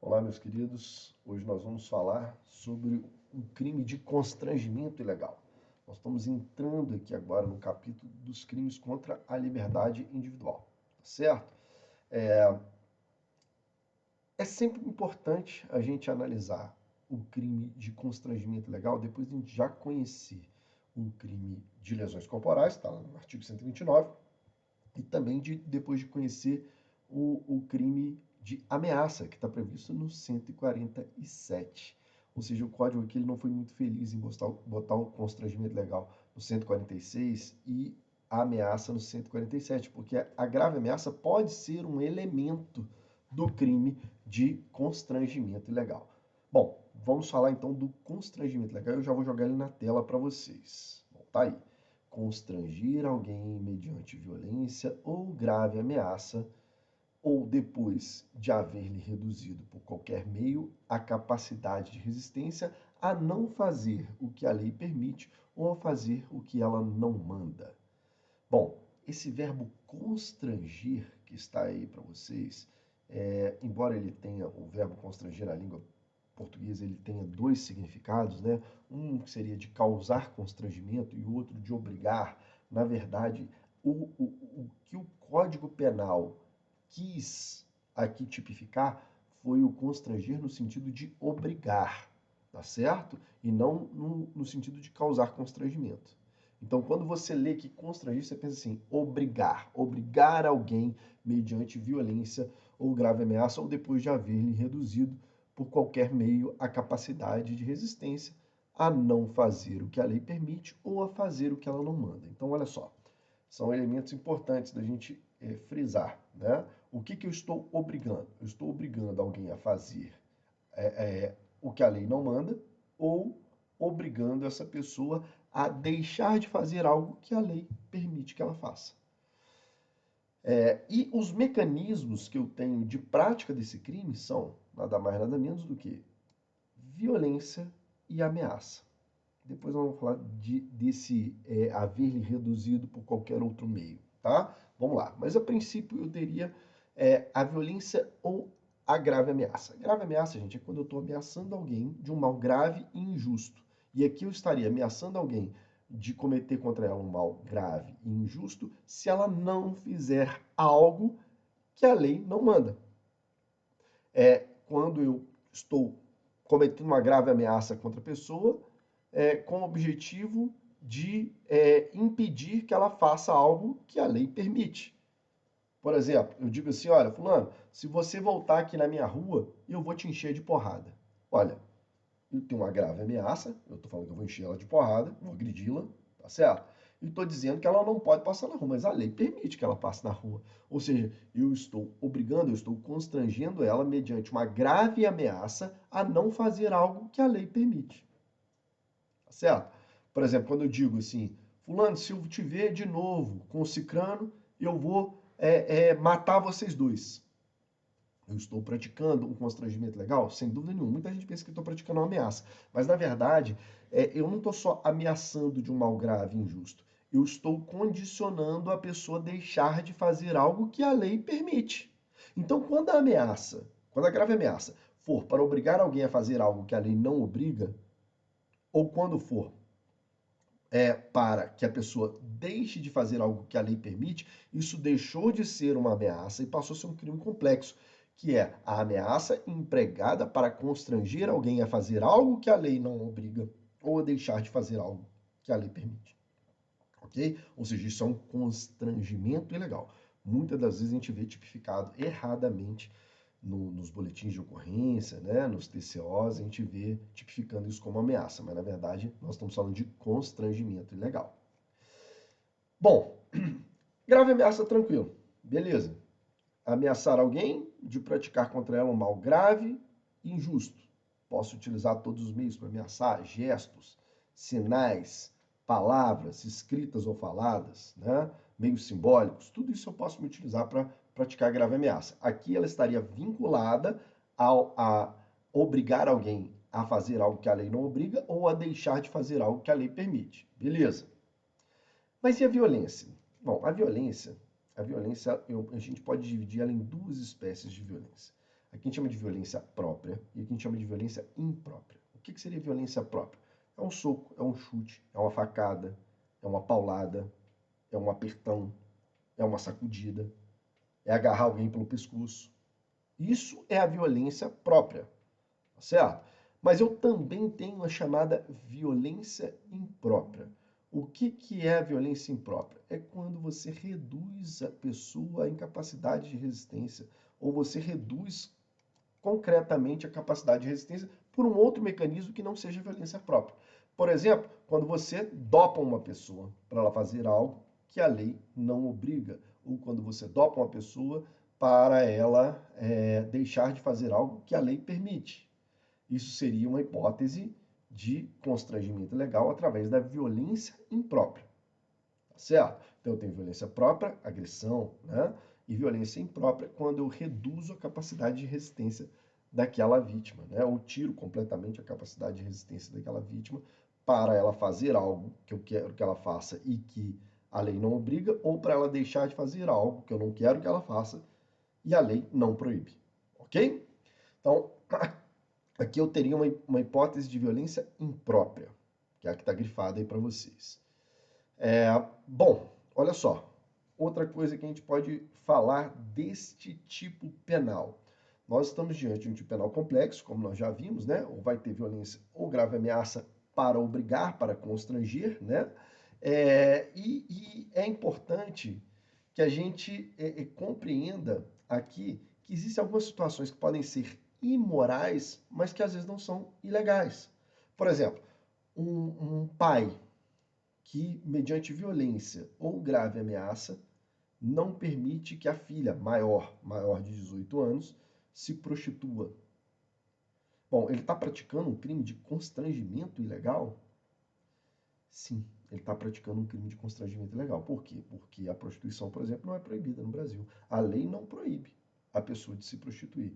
Olá, meus queridos. Hoje nós vamos falar sobre um crime de constrangimento ilegal. Nós estamos entrando aqui agora no capítulo dos crimes contra a liberdade individual, tá certo? É sempre importante a gente analisar o crime de constrangimento ilegal depois de a gente já conhecer o crime de lesões corporais, está no artigo 129, e também depois de conhecer o crime de ameaça, que está previsto no 147. Ou seja, o código aqui ele não foi muito feliz em botar o constrangimento legal no 146 e a ameaça no 147, porque a grave ameaça pode ser um elemento do crime de constrangimento ilegal. Bom, vamos falar então do constrangimento ilegal. Eu já vou jogar ele na tela para vocês. Bom, tá aí. Constranger alguém mediante violência ou grave ameaça, ou depois de haver-lhe reduzido por qualquer meio a capacidade de resistência, a não fazer o que a lei permite ou a fazer o que ela não manda. Bom, esse verbo constranger que está aí para vocês, embora ele tenha o verbo constranger na língua portuguesa, ele tenha dois significados, né? Um que seria de causar constrangimento e o outro de obrigar. Na verdade, o que o Código Penal quis aqui tipificar foi o constranger no sentido de obrigar, tá certo? E não no sentido de causar constrangimento. Então, quando você lê que constranger, você pensa assim, obrigar alguém mediante violência ou grave ameaça ou depois de haver-lhe reduzido por qualquer meio a capacidade de resistência a não fazer o que a lei permite ou a fazer o que ela não manda. Então, olha só, são elementos importantes da gente frisar, né? O que eu estou obrigando? Eu estou obrigando alguém a fazer o que a lei não manda ou obrigando essa pessoa a deixar de fazer algo que a lei permite que ela faça. E os mecanismos que eu tenho de prática desse crime são nada mais nada menos do que violência e ameaça. Depois nós vamos falar desse haver-lhe reduzido por qualquer outro meio, tá? Vamos lá. Mas a princípio eu teria a violência ou a grave ameaça. A grave ameaça, gente, é quando eu estou ameaçando alguém de um mal grave e injusto. E aqui eu estaria ameaçando alguém de cometer contra ela um mal grave e injusto se ela não fizer algo que a lei não manda. Quando eu estou cometendo uma grave ameaça contra a pessoa, com o objetivo de impedir que ela faça algo que a lei permite. Por exemplo, eu digo assim, olha, fulano, se você voltar aqui na minha rua, eu vou te encher de porrada. Olha, eu tenho uma grave ameaça, eu estou falando que eu vou encher ela de porrada, vou agredi-la, tá certo? E estou dizendo que ela não pode passar na rua, mas a lei permite que ela passe na rua. Ou seja, eu estou obrigando, eu estou constrangendo ela mediante uma grave ameaça a não fazer algo que a lei permite. Tá certo? Por exemplo, quando eu digo assim, fulano, se eu te ver de novo com o cicrano, eu vou matar vocês dois. Eu estou praticando um constrangimento legal? Sem dúvida nenhuma. Muita gente pensa que eu estou praticando uma ameaça. Mas, na verdade, eu não estou só ameaçando de um mal grave e injusto. Eu estou condicionando a pessoa a deixar de fazer algo que a lei permite. Então, quando a grave ameaça for para obrigar alguém a fazer algo que a lei não obriga, ou quando for para que a pessoa deixe de fazer algo que a lei permite, isso deixou de ser uma ameaça e passou a ser um crime complexo, que é a ameaça empregada para constranger alguém a fazer algo que a lei não obriga ou a deixar de fazer algo que a lei permite. Ok? Ou seja, isso é um constrangimento ilegal. Muitas das vezes a gente vê tipificado erradamente nos boletins de ocorrência, né, nos TCOs, a gente vê tipificando isso como ameaça, mas na verdade nós estamos falando de constrangimento ilegal. Bom, grave ameaça, tranquilo, beleza. Ameaçar alguém de praticar contra ela um mal grave e injusto. Posso utilizar todos os meios para ameaçar, gestos, sinais, palavras escritas ou faladas, né? Meios simbólicos, tudo isso eu posso me utilizar para praticar grave ameaça. Aqui ela estaria vinculada a obrigar alguém a fazer algo que a lei não obriga ou a deixar de fazer algo que a lei permite. Beleza. Mas e a violência? Bom, a violência a gente pode dividir ela em duas espécies de violência. Aqui a gente chama de violência própria e aqui a gente chama de violência imprópria. O que seria violência própria? É um soco, é um chute, é uma facada, é uma paulada, é um apertão, é uma sacudida, é agarrar alguém pelo pescoço. Isso é a violência própria, tá certo? Mas eu também tenho a chamada violência imprópria. O que é a violência imprópria? É quando você reduz a pessoa à incapacidade de resistência, ou você reduz concretamente a capacidade de resistência por um outro mecanismo que não seja violência própria. Por exemplo, quando você dopa uma pessoa para ela fazer algo que a lei não obriga, ou quando você dopa uma pessoa para ela deixar de fazer algo que a lei permite. Isso seria uma hipótese de constrangimento legal através da violência imprópria. Tá certo? Então eu tenho violência própria, agressão, né? E violência imprópria quando eu reduzo a capacidade de resistência daquela vítima, né? Ou tiro completamente a capacidade de resistência daquela vítima para ela fazer algo que eu quero que ela faça e que a lei não obriga, ou para ela deixar de fazer algo que eu não quero que ela faça e a lei não proíbe. Ok? Então, aqui eu teria uma hipótese de violência imprópria, que é a que está grifada aí para vocês. Bom, olha só. Outra coisa que a gente pode falar deste tipo penal. Nós estamos diante de um tipo penal complexo, como nós já vimos, né? Ou vai ter violência ou grave ameaça para obrigar, para constranger, né? E é importante que a gente compreenda aqui que existem algumas situações que podem ser imorais, mas que às vezes não são ilegais. Por exemplo, um pai que, mediante violência ou grave ameaça, não permite que a filha maior de 18 anos, se prostitua. Bom, ele está praticando um crime de constrangimento ilegal? Sim, ele está praticando um crime de constrangimento ilegal. Por quê? Porque a prostituição, por exemplo, não é proibida no Brasil. A lei não proíbe a pessoa de se prostituir.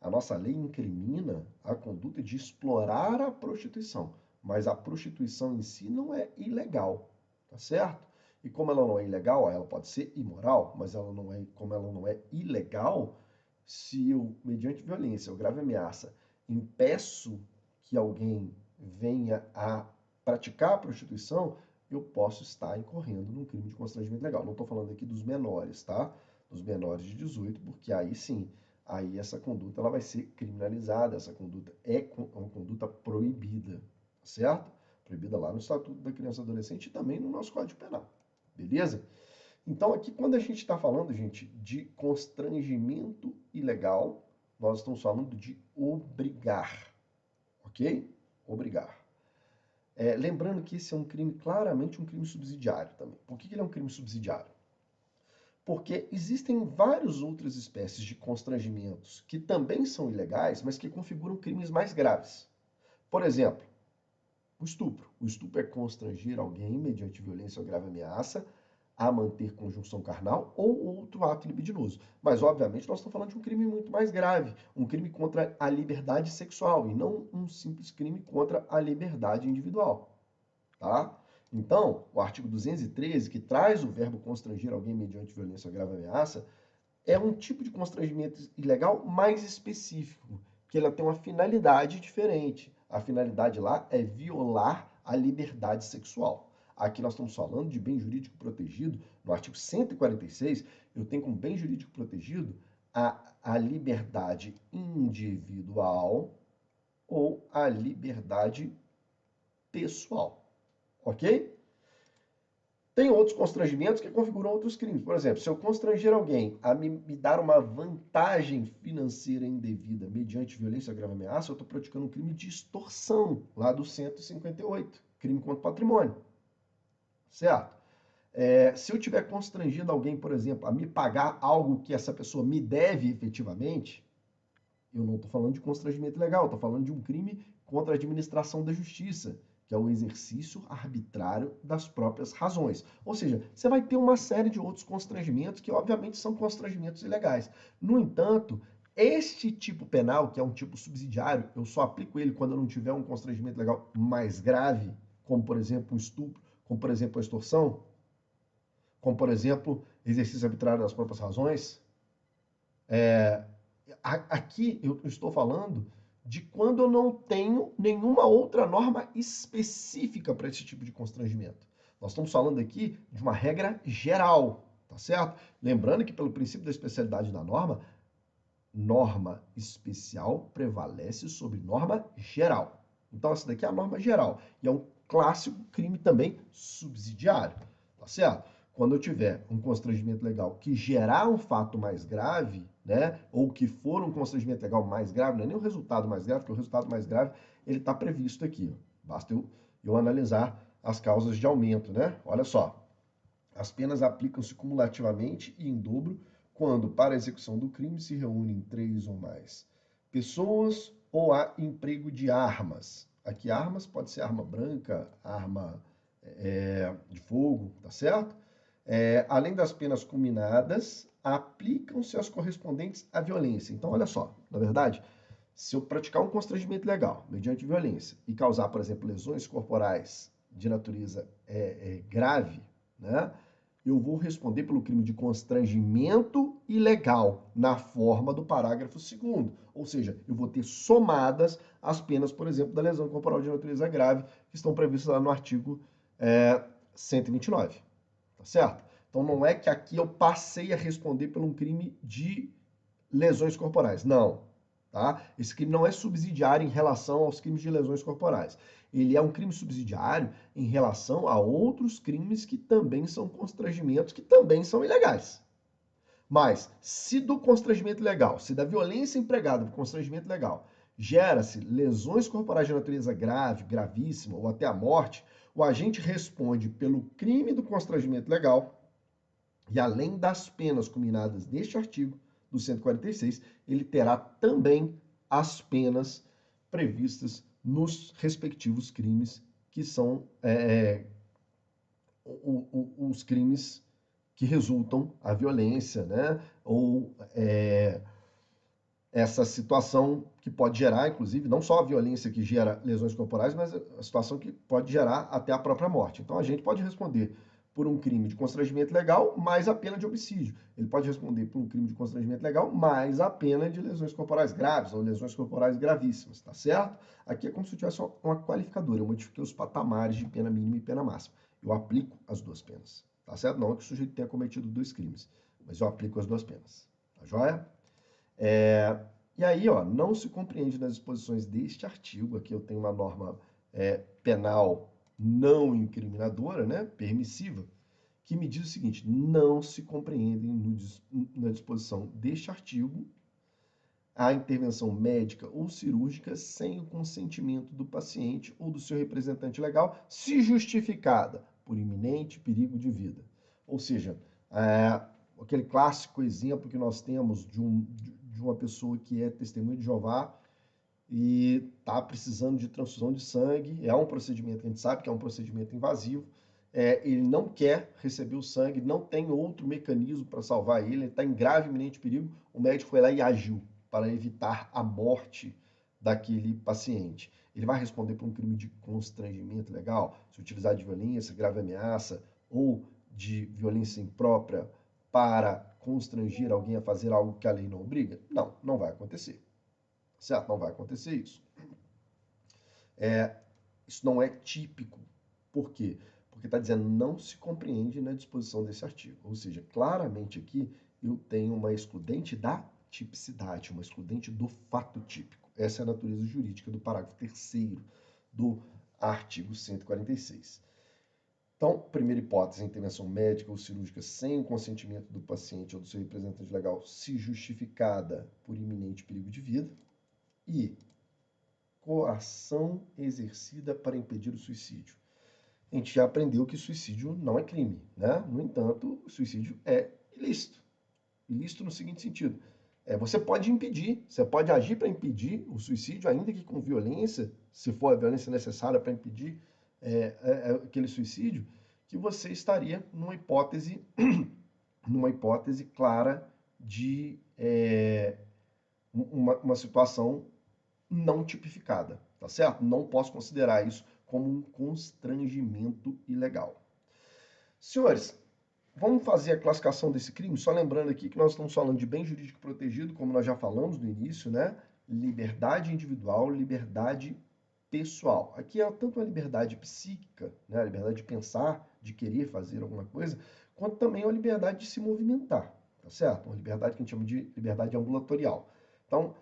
A nossa lei incrimina a conduta de explorar a prostituição, mas a prostituição em si não é ilegal, tá certo? E como ela não é ilegal, ela pode ser imoral, mas como ela não é ilegal, se eu, mediante violência ou grave ameaça, impeço que alguém venha a praticar a prostituição, eu posso estar incorrendo num crime de constrangimento legal. Não estou falando aqui dos menores, tá? Dos menores de 18, porque aí sim, aí essa conduta ela vai ser criminalizada, essa conduta é uma conduta proibida, certo? Proibida lá no Estatuto da Criança e Adolescente e também no nosso Código Penal, beleza? Então aqui quando a gente está falando, gente, de constrangimento ilegal, nós estamos falando de obrigar, ok? Obrigar. Lembrando que esse é um crime, claramente um crime subsidiário também. Por que ele é um crime subsidiário? Porque existem várias outras espécies de constrangimentos que também são ilegais, mas que configuram crimes mais graves. Por exemplo, o estupro. O estupro é constranger alguém, mediante violência ou grave ameaça, a manter conjunção carnal ou outro ato libidinoso. Mas, obviamente, nós estamos falando de um crime muito mais grave, um crime contra a liberdade sexual e não um simples crime contra a liberdade individual. Tá? Então, o artigo 213, que traz o verbo constranger alguém mediante violência ou grave ameaça, é um tipo de constrangimento ilegal mais específico, que ela tem uma finalidade diferente. A finalidade lá é violar a liberdade sexual. Aqui nós estamos falando de bem jurídico protegido. No artigo 146, eu tenho como bem jurídico protegido a liberdade individual ou a liberdade pessoal. Ok? Tem outros constrangimentos que configuram outros crimes. Por exemplo, se eu constranger alguém a me dar uma vantagem financeira indevida mediante violência ou grave ameaça, eu estou praticando um crime de extorsão, lá do 158, crime contra o patrimônio. Certo? Se eu estiver constrangendo alguém, por exemplo, a me pagar algo que essa pessoa me deve efetivamente, eu não estou falando de constrangimento legal, estou falando de um crime contra a administração da justiça, que é o exercício arbitrário das próprias razões. Ou seja, você vai ter uma série de outros constrangimentos que, obviamente, são constrangimentos ilegais. No entanto, este tipo penal, que é um tipo subsidiário, eu só aplico ele quando eu não tiver um constrangimento legal mais grave, como, por exemplo, o estupro, como, por exemplo, a extorsão, como, por exemplo, exercício arbitrário das próprias razões, Aqui eu estou falando de quando eu não tenho nenhuma outra norma específica para esse tipo de constrangimento. Nós estamos falando aqui de uma regra geral, tá certo? Lembrando que pelo princípio da especialidade da norma, norma especial prevalece sobre norma geral. Então essa daqui é a norma geral e é um clássico crime também subsidiário, tá certo? Quando eu tiver um constrangimento legal que gerar um fato mais grave, né, ou que for um constrangimento legal mais grave, não é nem o resultado mais grave, porque o resultado mais grave ele está previsto aqui. Ó. Basta eu analisar as causas de aumento, né? Olha só, as penas aplicam-se cumulativamente e em dobro quando, para a execução do crime, se reúnem 3 ou mais pessoas ou há emprego de armas. Aqui, armas pode ser arma branca, arma de fogo, tá certo? Além das penas combinadas, aplicam-se as correspondentes à violência. Então, olha só, na verdade, se eu praticar um constrangimento legal mediante violência e causar, por exemplo, lesões corporais de natureza grave, né? Eu vou responder pelo crime de constrangimento ilegal, na forma do parágrafo 2º. Ou seja, eu vou ter somadas as penas, por exemplo, da lesão corporal de natureza grave, que estão previstas lá no artigo 129. Tá certo? Então não é que aqui eu passei a responder por um crime de lesões corporais. Não. Tá? Esse crime não é subsidiário em relação aos crimes de lesões corporais. Ele é um crime subsidiário em relação a outros crimes que também são constrangimentos, que também são ilegais. Mas, se do constrangimento legal, se da violência empregada do constrangimento legal, gera-se lesões corporais de natureza grave, gravíssima ou até a morte, o agente responde pelo crime do constrangimento legal e, além das penas combinadas neste artigo, do 146, ele terá também as penas previstas nos respectivos crimes, que são os crimes que resultam a violência, né? Ou essa situação que pode gerar, inclusive, não só a violência que gera lesões corporais, mas a situação que pode gerar até a própria morte. Então a gente pode responder por um crime de constrangimento legal mais a pena de homicídio. Ele pode responder por um crime de constrangimento legal mais a pena de lesões corporais graves ou lesões corporais gravíssimas, tá certo? Aqui é como se eu tivesse uma qualificadora. Eu modifiquei os patamares de pena mínima e pena máxima. Eu aplico as duas penas, tá certo? Não é que o sujeito tenha cometido 2 crimes, mas eu aplico as 2 penas, tá joia? E aí, ó, não se compreende nas disposições deste artigo, aqui eu tenho uma norma penal não incriminadora, né, permissiva, que me diz o seguinte: não se compreendem na disposição deste artigo a intervenção médica ou cirúrgica sem o consentimento do paciente ou do seu representante legal, se justificada por iminente perigo de vida. Ou seja, aquele clássico exemplo que nós temos de uma pessoa que é testemunha de Jeová e está precisando de transfusão de sangue, é um procedimento que a gente sabe que é um procedimento invasivo, ele não quer receber o sangue, não tem outro mecanismo para salvar ele está em grave iminente perigo, o médico foi lá e agiu para evitar a morte daquele paciente. Ele vai responder por um crime de constrangimento legal, se utilizar de violência, grave ameaça ou de violência imprópria para constranger alguém a fazer algo que a lei não obriga? Não, não vai acontecer. Certo? Não vai acontecer isso. Isso não é típico. Por quê? Porque está dizendo não se compreende na disposição desse artigo. Ou seja, claramente aqui eu tenho uma excludente da tipicidade, uma excludente do fato típico. Essa é a natureza jurídica do parágrafo 3º do artigo 146. Então, primeira hipótese, intervenção médica ou cirúrgica sem o consentimento do paciente ou do seu representante legal, se justificada por iminente perigo de vida. E coação exercida para impedir o suicídio. A gente já aprendeu que suicídio não é crime, né? No entanto, o suicídio é ilícito. Ilícito no seguinte sentido: você pode impedir, você pode agir para impedir o suicídio, ainda que com violência, se for a violência necessária para impedir aquele suicídio, que você estaria numa hipótese clara de uma situação não tipificada, tá certo? Não posso considerar isso como um constrangimento ilegal. Senhores, Vamos fazer a classificação desse crime, só lembrando aqui que nós estamos falando de bem jurídico protegido, como nós já falamos no início, né? Liberdade individual, liberdade pessoal. Aqui é tanto a liberdade psíquica, né? A liberdade de pensar, de querer fazer alguma coisa, quanto também a liberdade de se movimentar, tá certo? Uma liberdade que a gente chama de liberdade ambulatorial. Então,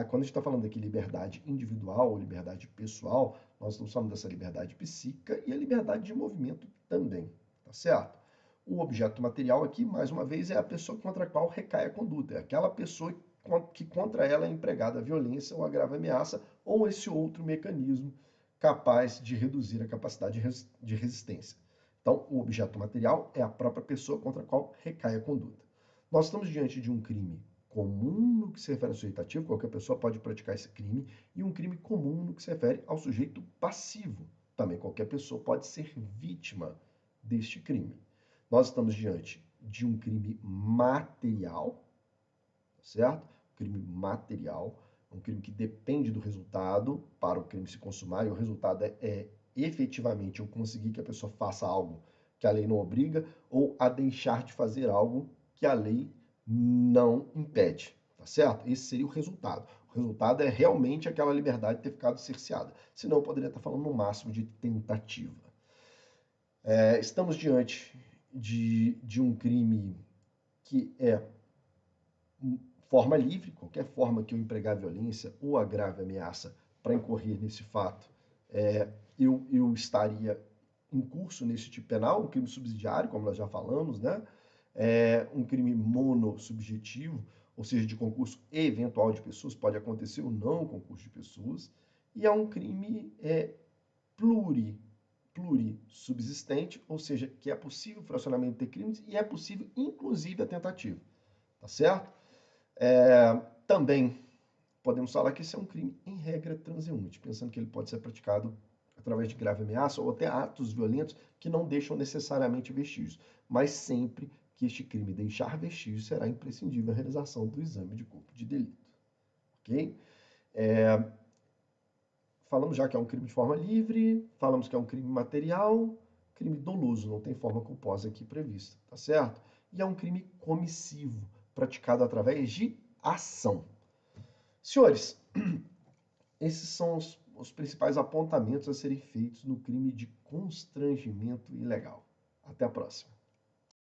quando a gente está falando aqui liberdade individual ou liberdade pessoal, nós estamos falando dessa liberdade psíquica e a liberdade de movimento também, tá certo? O objeto material aqui, mais uma vez, é a pessoa contra a qual recai a conduta. É aquela pessoa que contra ela é empregada a violência ou a grave ameaça ou esse outro mecanismo capaz de reduzir a capacidade de resistência. Então, o objeto material é a própria pessoa contra a qual recai a conduta. Nós estamos diante de um crime comum no que se refere ao sujeito ativo, qualquer pessoa pode praticar esse crime, e um crime comum no que se refere ao sujeito passivo. Também qualquer pessoa pode ser vítima deste crime. Nós estamos diante de um crime material, certo? Crime material, um crime que depende do resultado para o crime se consumar, e o resultado é efetivamente eu conseguir que a pessoa faça algo que a lei não obriga, ou a deixar de fazer algo que a lei não impede, tá certo? Esse seria o resultado. O resultado é realmente aquela liberdade ter ficado cerceada. Senão eu poderia estar falando no máximo de tentativa. Estamos diante de um crime que é forma livre, qualquer forma que eu empregar violência ou a grave ameaça para incorrer nesse fato, eu estaria em curso nesse tipo penal, um crime subsidiário, como nós já falamos, né? Um crime monossubjetivo, ou seja, de concurso eventual de pessoas, pode acontecer ou não concurso de pessoas, e é um crime plurissubsistente, ou seja, que é possível o fracionamento de crimes e é possível, inclusive, a tentativa, tá certo? Também podemos falar que esse é um crime, em regra, transeunte, pensando que ele pode ser praticado através de grave ameaça ou até atos violentos que não deixam necessariamente vestígios, mas sempre que este crime deixar vestígios, será imprescindível a realização do exame de corpo de delito, ok? Falamos já que é um crime de forma livre, falamos que é um crime material, crime doloso, não tem forma culposa aqui prevista, tá certo? E é um crime comissivo, praticado através de ação. Senhores, esses são os principais apontamentos a serem feitos no crime de constrangimento ilegal. Até a próxima.